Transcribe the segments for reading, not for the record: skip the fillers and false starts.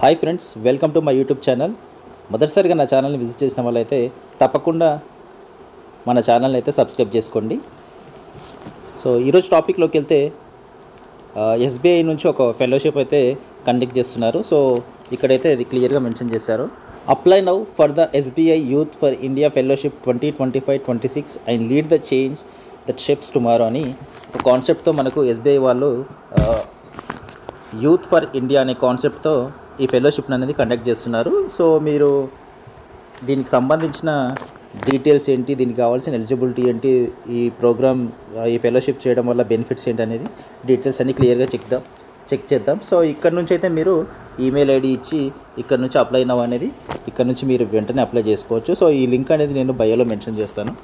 Hi friends, welcome to my YouTube channel. మొదటిసారిగా నా ఛానల్ని విజిట్ చేసిన వాళ్ళైతే తప్పకుండా మన ఛానల్ని అయితే సబ్స్క్రైబ్ చేసుకోండి. సో ఈరోజు టాపిక్లోకి వెళ్తే ఎస్బీఐ నుంచి ఒక ఫెలోషిప్ అయితే కండక్ట్ చేస్తున్నారు. సో ఇక్కడైతే ఇది క్లియర్గా మెన్షన్ చేశారు. Apply now for the SBI youth for India fellowship 2025-26 and lead the change that shapes tomorrow అని ఒక కాన్సెప్ట్తో మనకు ఎస్బీఐ వాళ్ళు యూత్ ఫర్ ఇండియా అనే కాన్సెప్ట్తో ఈ ఫెలోషిప్ అనేది కండక్ట్ చేస్తున్నారు. సో మీరు దీనికి సంబంధించిన డీటెయిల్స్ ఏంటి, దీనికి కావాల్సిన ఎలిజిబిలిటీ ఏంటి, ఈ ప్రోగ్రామ్ ఈ ఫెలోషిప్ చేయడం వల్ల బెనిఫిట్స్ ఏంటి అనేది డీటెయిల్స్ అన్ని క్లియర్గా చెక్ చేద్దాం. సో ఇక్కడ నుంచి అయితే మీరు ఈమెయిల్ ఐడి ఇచ్చి ఇక్కడ నుంచి అప్లై నౌ అనేది ఇక్కడ నుంచి మీరు వెంటనే అప్లై చేసుకోవచ్చు. సో ఈ లింక్ అనేది నేను బయోలో మెన్షన్ చేస్తాను.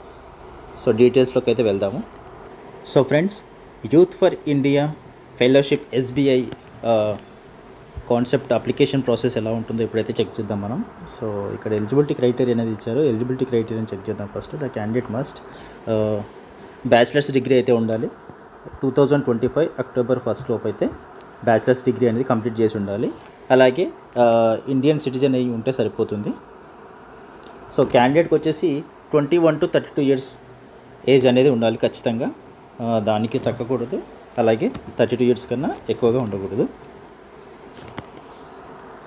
సో డీటెయిల్స్లోకి అయితే వెళ్దాము. So friends, youth for India fellowship SBI concept application process ఎలా ఉంటుందో ఇప్పుడైతే చెక్ చేద్దాం మనం. సో ఇక్కడ ఎలిజిబిలిటీ క్రైటీరియా అనేది ఇచ్చారు. ఎలిజిబిలిటీ క్రైటీరియాని చెక్ చేద్దాం. First the candidate must bachelors degree అయితే ఉండాలి. 2025 అక్టోబర్ 1 లోపు అయితే బ్యాచిలర్స్ డిగ్రీ అనేది కంప్లీట్ చేసి ఉండాలి. అలాగే ఇండియన్ సిటిజన్ అయ్యి ఉంటే సరిపోతుంది. సో క్యాండిడేట్కి వచ్చేసి 21 to 32 ఇయర్స్ ఏజ్ అనేది ఉండాలి ఖచ్చితంగా. దానికి తగ్గకూడదు. అలాగే 32 ఇయర్స్ కన్నా ఎక్కువగా ఉండకూడదు.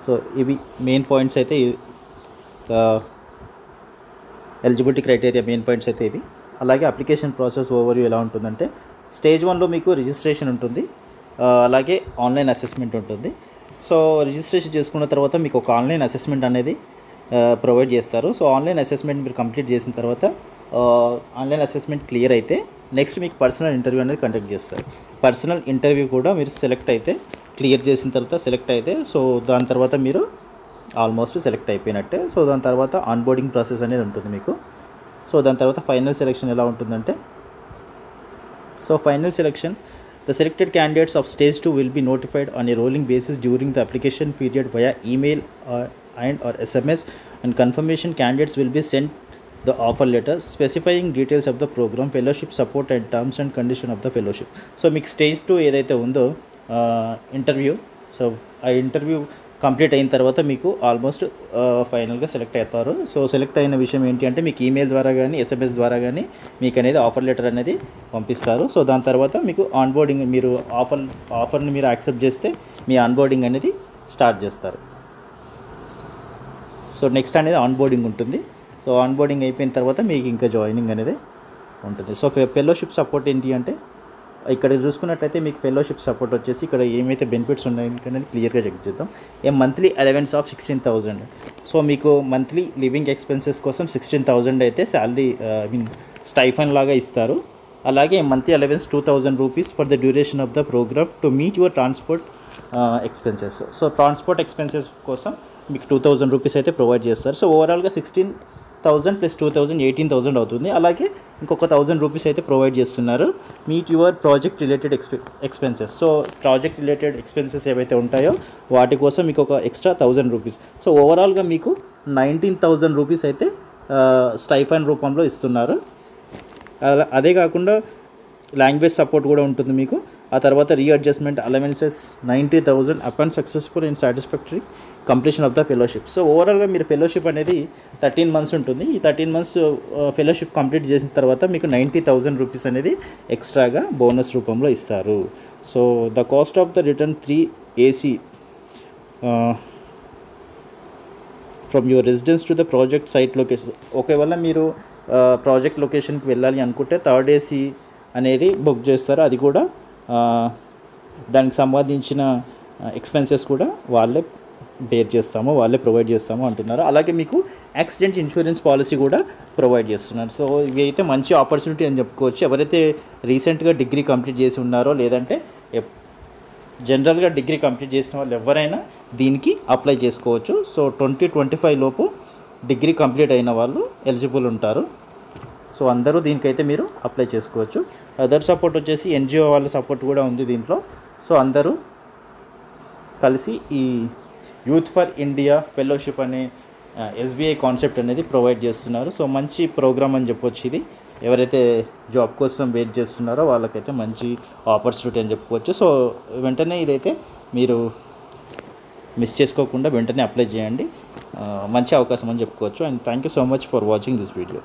సో ఇవి మెయిన్ పాయింట్స్ అయితే, ఎలిజిబిలిటీ క్రైటీరియా మెయిన్ పాయింట్స్ అయితే ఇవి. అలాగే అప్లికేషన్ ప్రాసెస్ ఓవర్వ్యూ ఎలా ఉంటుందంటే, స్టేజ్ 1లో మీకు రిజిస్ట్రేషన్ ఉంటుంది. అలాగే ఆన్లైన్ అసెస్మెంట్ ఉంటుంది. సో రిజిస్ట్రేషన్ చేసుకున్న తర్వాత మీకు ఒక ఆన్లైన్ అసెస్మెంట్ అనేది ప్రొవైడ్ చేస్తారు. సో ఆన్లైన్ అసెస్మెంట్ మీరు కంప్లీట్ చేసిన తర్వాత ఆన్లైన్ అసెస్మెంట్ క్లియర్ అయితే నెక్స్ట్ మీకు పర్సనల్ ఇంటర్వ్యూ అనేది కండక్ట్ చేస్తారు. పర్సనల్ ఇంటర్వ్యూ కూడా మీరు సెలెక్ట్ అయితే, క్లియర్ చేసిన తర్వాత సెలెక్ట్ అయితే, సో దాని తర్వాత మీరు ఆల్మోస్ట్ సెలెక్ట్ అయిపోయినట్టే. సో దాని తర్వాత ఆన్బోర్డింగ్ ప్రాసెస్ అనేది ఉంటుంది మీకు. సో దాని తర్వాత ఫైనల్ సెలెక్షన్ ఎలా ఉంటుందంటే, so final selection, the selected candidates of stage 2 will be notified on a rolling basis during the application period via email or SMS, and confirmation candidates will be sent the offer letter specifying details of the program, fellowship support and terms and condition of the fellowship. So మీకు stage 2 ఏదైతే ఉందో interview, so ఆ interview complete అయిన తర్వాత మీకు almost ఫైనల్గా select అవుతారు. So select అయిన విషయం ఏంటి అంటే, మీకు ఈమెయిల్ ద్వారా కానీ SMS ద్వారా కానీ మీకు అనేది ఆఫర్ లెటర్ అనేది పంపిస్తారు. సో దాని తర్వాత మీకు ఆన్బోర్డింగ్, మీరు ఆఫర్ని మీరు యాక్సెప్ట్ చేస్తే మీ ఆన్బోర్డింగ్ అనేది స్టార్ట్ చేస్తారు. సో నెక్స్ట్ అనేది ఆన్బోర్డింగ్ ఉంటుంది. సో ఆన్బోర్డింగ్ అయిపోయిన తర్వాత మీకు ఇంకా జాయినింగ్ అనేది ఉంటుంది. సో ఫెలోషిప్ సపోర్ట్ ఏంటి అంటే, ఇక్కడ చూసుకున్నట్లయితే మీకు ఫెలోషిప్ సపోర్ట్ వచ్చేసి ఇక్కడ ఏమైతే బెనిఫిట్స్ ఉన్నాయో అనేది క్లియర్గా చెక్ చేద్దాం. Monthly allowance of 16,000. సో మీకు మంత్లీ లివింగ్ ఎక్స్పెన్సెస్ కోసం 16,000 అయితే శాలరీ స్టైఫన్ లాగా ఇస్తారు. అలాగే monthly allowance 2,000 rupees for the duration of the programme to meet your transport expenses. So transport expenses కోసం మీకు 2,000 రూపీస్ అయితే ప్రొవైడ్ చేస్తారు. సో ఓవరాల్గా 16,000 ప్లస్ 2,000 18,000 అవుతుంది. అలాగే ఇంకొక 1,000 రూపీస్ అయితే ప్రొవైడ్ చేస్తున్నారు meet your project related expenses. So project related expenses ఏవైతే ఉంటాయో వాటి కోసం మీకు ఒక ఎక్స్ట్రా 1,000 రూపీస్. సో ఓవరాల్గా మీకు 19,000 రూపీస్ అయితే స్టైఫన్ రూపంలో ఇస్తున్నారు. అదే కాకుండా లాంగ్వేజ్ సపోర్ట్ కూడా ఉంటుంది మీకు. ఆ తర్వాత readjustment allowances 90,000 upon successful and satisfactory completion of the fellowship. So ఓవరాల్గా మీరు ఫెలోషిప్ అనేది 13 months ఉంటుంది. ఈ 13 months ఫెలోషిప్ కంప్లీట్ చేసిన తర్వాత మీకు 90,000 రూపీస్ అనేది ఎక్స్ట్రాగా బోనస్ రూపంలో ఇస్తారు. So the cost of the return 3 AC from your residence to the project site location. ఒకవేళ మీరు ప్రాజెక్ట్ లొకేషన్కి వెళ్ళాలి అనుకుంటే 3rd AC అనేది బుక్ చేస్తారు. అది కూడా దానికి సంబంధించిన ఎక్స్పెన్సెస్ కూడా వాళ్ళే వాళ్ళే ప్రొవైడ్ చేస్తాము అంటున్నారు. అలాగే మీకు యాక్సిడెంట్ ఇన్సూరెన్స్ పాలసీ కూడా ప్రొవైడ్ చేస్తున్నారు. సో ఇవి అయితే మంచి ఆపర్చునిటీ అని చెప్పుకోవచ్చు. ఎవరైతే రీసెంట్గా డిగ్రీ కంప్లీట్ చేసి ఉన్నారో, లేదంటే జనరల్గా డిగ్రీ కంప్లీట్ చేసిన వాళ్ళు ఎవరైనా దీనికి అప్లై చేసుకోవచ్చు. సో 2025 లోపు డిగ్రీ కంప్లీట్ అయిన వాళ్ళు ఎలిజిబుల్ ఉంటారు. సో అందరూ దీనికైతే మీరు అప్లై చేసుకోవచ్చు. అదర్ సపోర్ట్ వచ్చేసి NGO వాళ్ళ సపోర్ట్ కూడా ఉంది దీంట్లో. సో అందరూ కలిసి ఈ యూత్ ఫర్ ఇండియా ఫెలోషిప్ అనే SBI కాన్సెప్ట్ అనేది ప్రొవైడ్ చేస్తున్నారు. సో మంచి ప్రోగ్రామ్ అని చెప్పొచ్చు ఇది. ఎవరైతే జాబ్ కోసం వెయిట్ చేస్తున్నారో వాళ్ళకైతే మంచి ఆపర్చునిటీ అని చెప్పుకోవచ్చు. సో వెంటనే ఇదైతే మీరు మిస్ చేసుకోకుండా వెంటనే అప్లై చేయండి. మంచి అవకాశం అని చెప్పుకోవచ్చు. And thank you so much for watching this video.